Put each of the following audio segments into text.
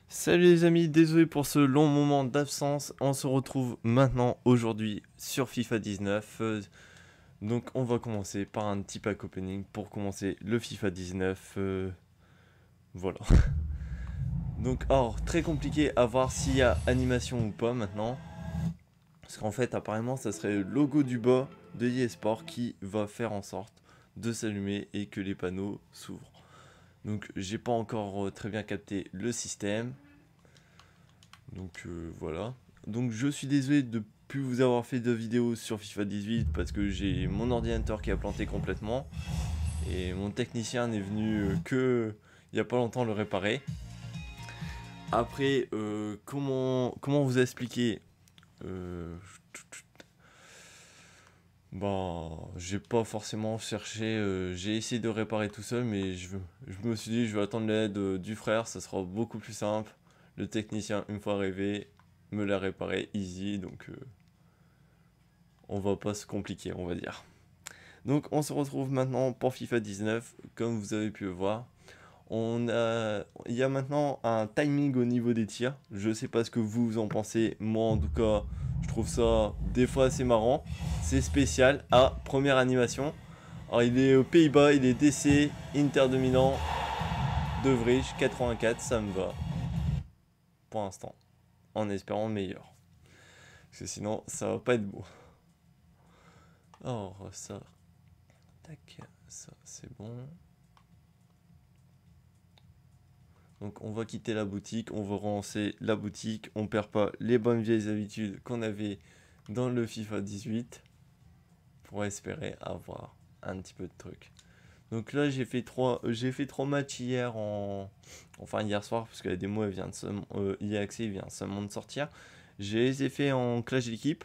Salut les amis, désolé pour ce long moment d'absence. On se retrouve maintenant aujourd'hui sur FIFA 19. Donc on va commencer par un petit pack opening pour commencer le FIFA 19. Voilà. Donc alors très compliqué à voir s'il y a animation ou pas maintenant. Parce qu'en fait apparemment ça serait le logo du bas de EA Sport qui va faire en sorte de s'allumer et que les panneaux s'ouvrent. Donc j'ai pas encore très bien capté le système. Donc voilà. Donc je suis désolé de plus vous avoir fait de vidéos sur FIFA 18 parce que j'ai mon ordinateur qui a planté complètement et mon technicien n'est venu que il y a pas longtemps le réparer. Après comment vous expliquer Bon, j'ai pas forcément cherché, j'ai essayé de réparer tout seul, mais je me suis dit, je vais attendre l'aide du frère, ça sera beaucoup plus simple. Le technicien, une fois arrivé, me l'a réparé easy, donc on va pas se compliquer, on va dire. Donc on se retrouve maintenant pour FIFA 19, comme vous avez pu le voir. Il y a maintenant un timing au niveau des tirs. Je sais pas ce que vous en pensez. Moi, en tout cas, je trouve ça des fois assez marrant. C'est spécial. Ah, première animation. Alors, il est aux Pays-Bas, il est DC, Inter de Milan, De Vrij, 84, ça me va. Pour l'instant. En espérant le meilleur. Parce que sinon, ça va pas être beau. Alors, ça. Tac, ça, c'est bon. Donc on va quitter la boutique, on va relancer la boutique, on perd pas les bonnes vieilles habitudes qu'on avait dans le FIFA 18 pour espérer avoir un petit peu de trucs. Donc là j'ai fait trois matchs hier enfin hier soir parce que la démo elle vient de EA Access vient seulement de sortir. J'ai les ai fait en clash d'équipe.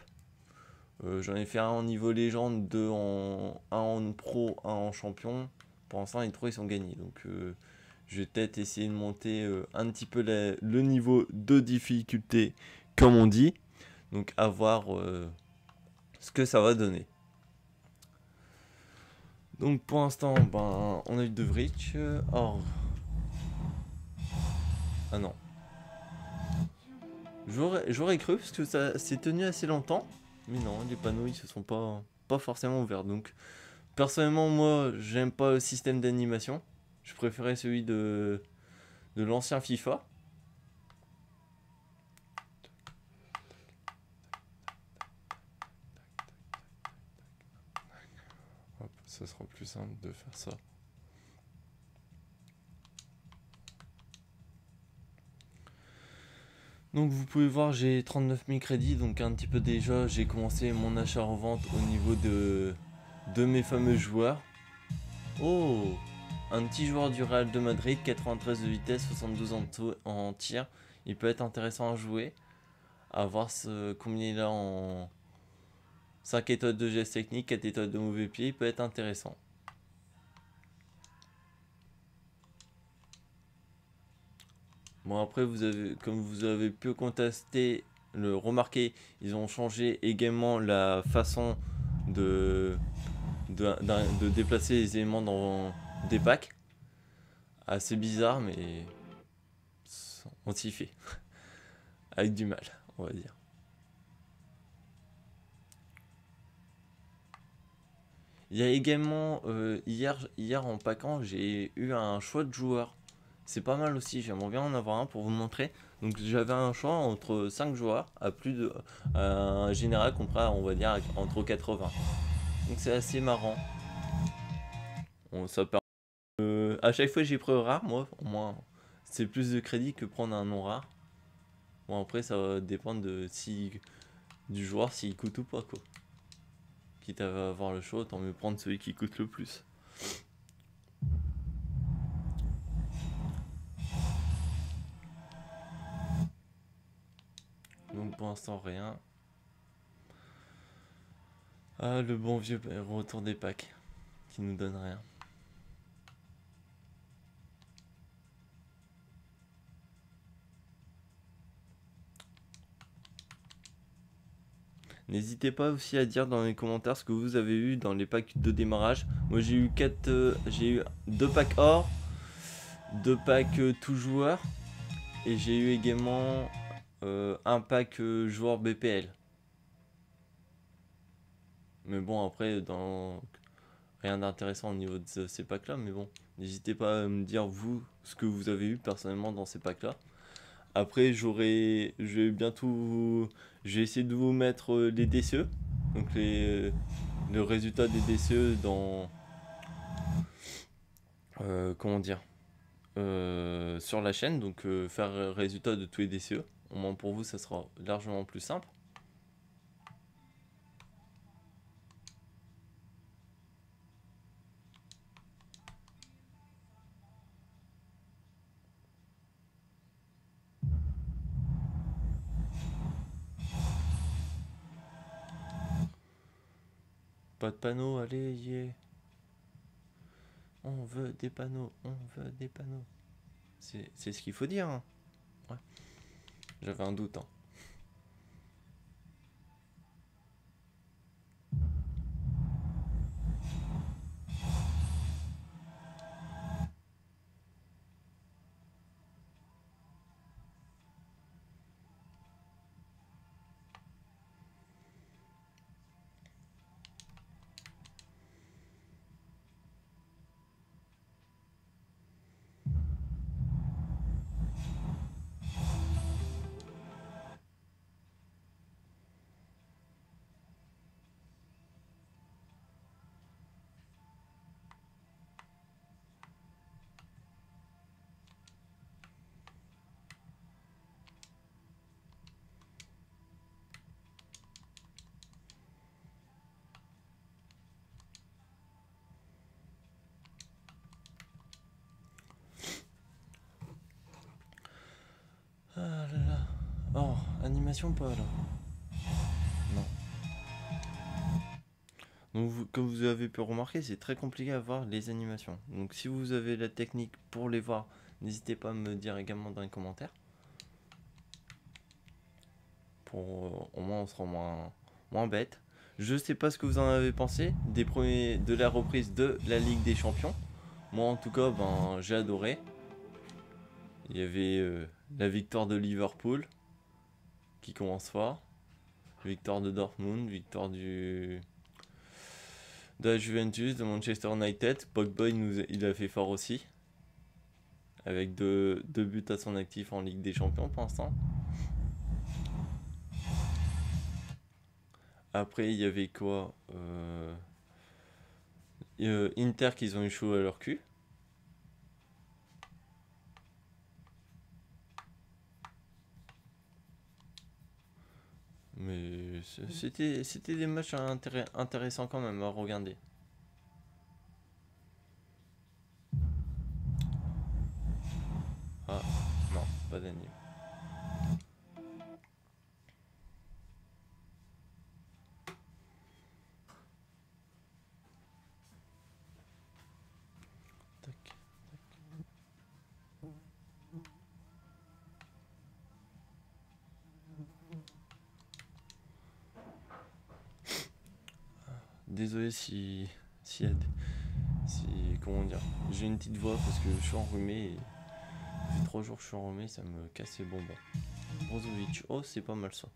J'en ai fait un en niveau légende, un en pro, un en champion. Pour l'instant les trois ils sont gagnés donc je vais peut-être essayer de monter un petit peu le niveau de difficulté, comme on dit. Donc, à voir ce que ça va donner. Donc, pour l'instant, ben, on a eu De Vrij. Or. Ah non. J'aurais cru parce que ça s'est tenu assez longtemps. Mais non, les panneaux ils se sont pas forcément ouverts. Donc, personnellement, moi, j'aime pas le système d'animation. Je préférais celui de l'ancien FIFA. Hop, ça sera plus simple de faire ça. Donc vous pouvez voir, j'ai 39 000 crédits, donc un petit peu déjà, j'ai commencé mon achat-revente au niveau de mes fameux joueurs. Oh, un petit joueur du Real de Madrid, 93 de vitesse, 72 en tir. Il peut être intéressant à jouer. À voir combien il a en 5 étoiles de geste technique, 4 étoiles de mauvais pied, il peut être intéressant. Bon après comme vous avez pu remarquer, ils ont changé également la façon de déplacer les éléments dans des packs. Assez bizarre mais on s'y fait. Avec du mal, on va dire. Il y a également hier en packant, j'ai eu un choix de joueurs. C'est pas mal aussi, j'aimerais bien en avoir un pour vous montrer. Donc j'avais un choix entre 5 joueurs à plus de un général compris on va dire entre 80. Donc c'est assez marrant. Ça permet à chaque fois j'ai pris rare, moi au moins c'est plus de crédit que prendre un non rare. Bon après ça va dépendre du joueur s'il coûte ou pas quoi. Quitte à avoir le choix, autant mieux prendre celui qui coûte le plus. Donc pour l'instant rien. Ah le bon vieux retour des packs qui nous donne rien. N'hésitez pas aussi à dire dans les commentaires ce que vous avez eu dans les packs de démarrage. Moi j'ai eu 2 packs or, 2 packs tout joueur Et j'ai eu également un pack joueur BPL. Mais bon, après, rien d'intéressant au niveau de ces packs-là. Mais bon, n'hésitez pas à me dire, vous, ce que vous avez eu personnellement dans ces packs-là. Après, je vais bientôt, je vais essayer de vous mettre les DCE. Donc, le résultat des DCE dans, comment dire, sur la chaîne. Donc, faire le résultat de tous les DCE. Au moins pour vous, ça sera largement plus simple. Pas de panneaux, allez, yeah. On veut des panneaux, on veut des panneaux. C'est ce qu'il faut dire, hein. Ouais. J'avais un doute, hein. Ah là là. Oh, animation pas là. Non. Donc, comme vous avez pu remarquer, c'est très compliqué à voir les animations. Donc, si vous avez la technique pour les voir, n'hésitez pas à me dire également dans les commentaires. Pour au moins on sera moins bête. Je sais pas ce que vous en avez pensé de la reprise de la Ligue des Champions. Moi en tout cas, ben j'ai adoré. Il y avait la victoire de Liverpool qui commence fort, victoire de Dortmund, victoire de la Juventus, de Manchester United. Pogba il a fait fort aussi, avec deux buts à son actif en Ligue des Champions pour l'instant. Après il y avait quoi Inter qu'ils ont eu chaud à leur cul. Mais c'était des matchs intéressants quand même à regarder. Ah, non, pas d'anime. Tac. Désolé si, si comment dire, j'ai une petite voix parce que je suis enrhumé et ça fait 3 jours que je suis enrhumé, ça me casse les bonbons. Brozovic, oh c'est pas mal ça.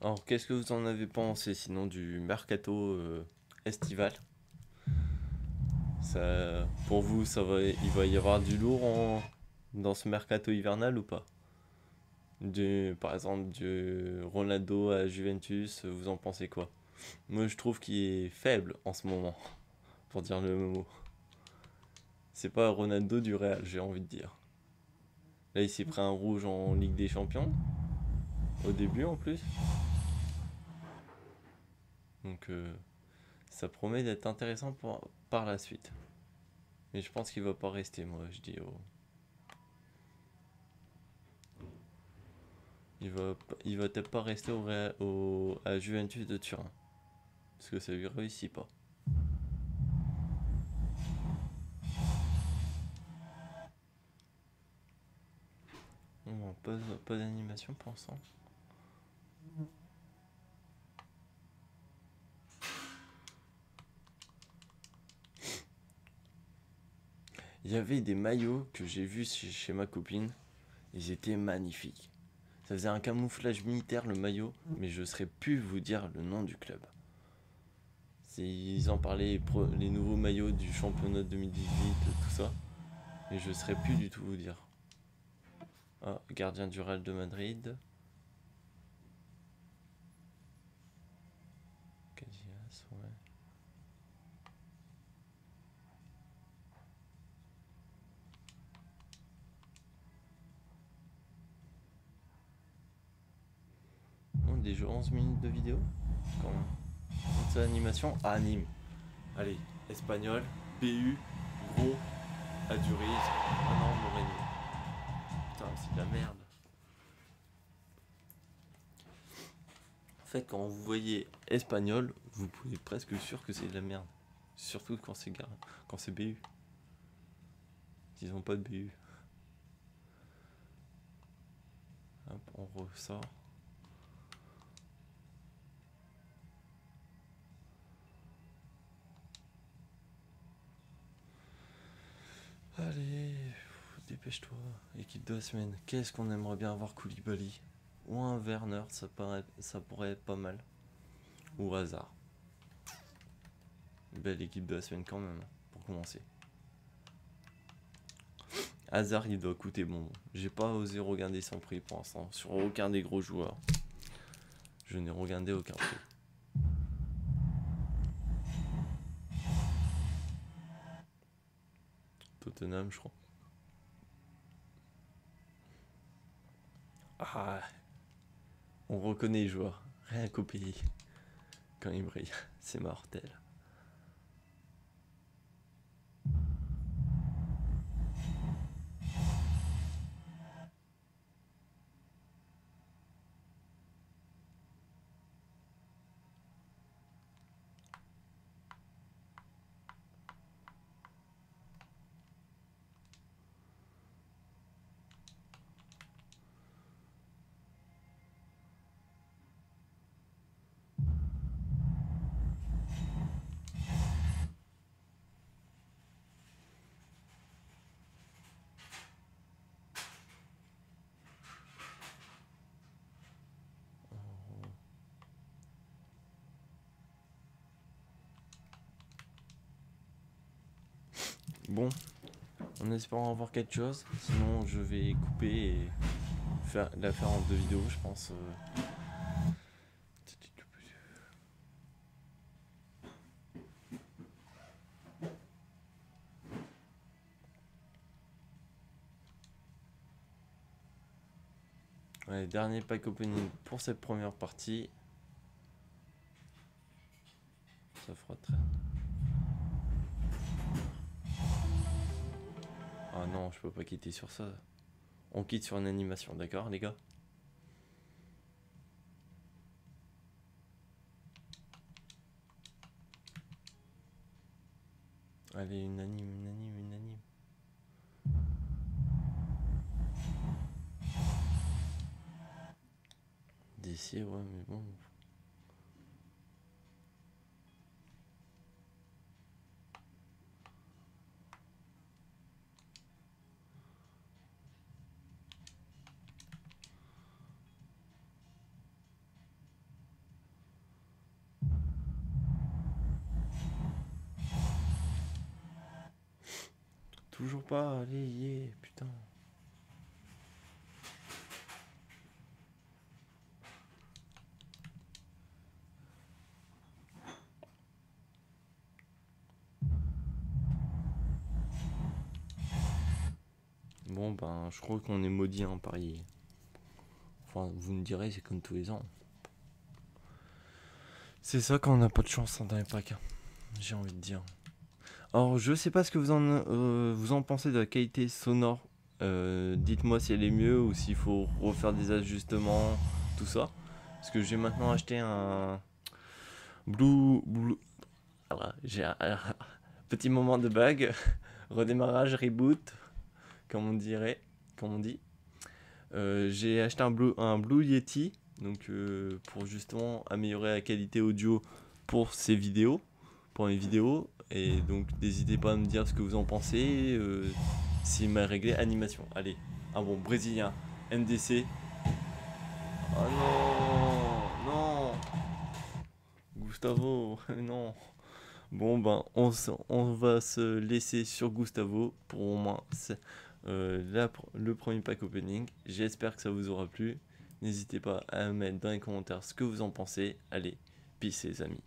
Alors qu'est-ce que vous en avez pensé sinon du mercato estival? Ça, pour vous, il va y avoir du lourd dans ce mercato hivernal ou pas? Par exemple, du Ronaldo à Juventus, vous en pensez quoi? Moi, je trouve qu'il est faible en ce moment, pour dire le mot. C'est pas Ronaldo du Real, j'ai envie de dire. Là, il s'est pris un rouge en Ligue des Champions, au début en plus. Donc, Ça promet d'être intéressant par la suite. Mais je pense qu'il va pas rester, moi, je dis. Il va peut-être pas rester à Juventus de Turin. Parce que ça lui réussit pas. Non, pas d'animation pour l'instant. Il y avait des maillots que j'ai vus chez ma copine. Ils étaient magnifiques. Ça faisait un camouflage militaire le maillot, mais je ne saurais plus vous dire le nom du club. Ils en parlaient les nouveaux maillots du championnat 2018, tout ça. Mais je ne saurais plus du tout vous dire. Ah, gardien du Real de Madrid. Casillas, ouais. On a déjà 11 minutes de vidéo. Quand même. Toute animation à Nîmes. Allez, espagnol, BU, gros, Aduriz. Ah non, Moreno. Putain, c'est de la merde. En fait, quand vous voyez espagnol, vous pouvez être presque sûr que c'est de la merde. Surtout quand c'est BU. Ils ont pas de BU. Hop, on ressort. Allez, dépêche-toi. Équipe de la semaine. Qu'est-ce qu'on aimerait bien avoir Koulibaly ou un Werner, ça pourrait être pas mal. Ou Hazard. Belle équipe de la semaine quand même, pour commencer. Hazard, il doit coûter bon. J'ai pas osé regarder son prix pour l'instant. Sur aucun des gros joueurs. Je n'ai regardé aucun prix. Tottenham, je crois. Ah, on reconnaît les joueurs. Rien qu'au pays. Quand ils brillent, c'est mortel. Bon, en espérant avoir quelque chose. Sinon, je vais couper et la faire en 2 vidéos, je pense. Allez, dernier pack opening pour cette première partie. Ça fera très... Ah non, je peux pas quitter sur ça. On quitte sur une animation, d'accord les gars? Allez, une anime. DC, ouais, mais bon. Toujours pas, allez, yeah, putain. Bon, ben, je crois qu'on est maudit en parier. Enfin, vous me direz, c'est comme tous les ans. C'est ça quand on n'a pas de chance dans les packs. j'ai envie de dire. Alors, je sais pas ce que vous en pensez de la qualité sonore. Dites-moi si elle est mieux ou s'il faut refaire des ajustements, tout ça. Parce que j'ai maintenant acheté un Blue. Voilà, j'ai un petit moment de bug. Redémarrage, reboot, comme on dirait, comme on dit. J'ai acheté un Blue Yeti, donc pour justement améliorer la qualité audio pour ces vidéos, pour mes vidéos. Et donc n'hésitez pas à me dire ce que vous en pensez, s'il m'a réglé animation. Allez, un bon brésilien, MDC. Oh non, non, Gustavo, non. Bon ben on va se laisser sur Gustavo pour au moins le premier pack opening. J'espère que ça vous aura plu. N'hésitez pas à mettre dans les commentaires ce que vous en pensez. Allez, peace les amis.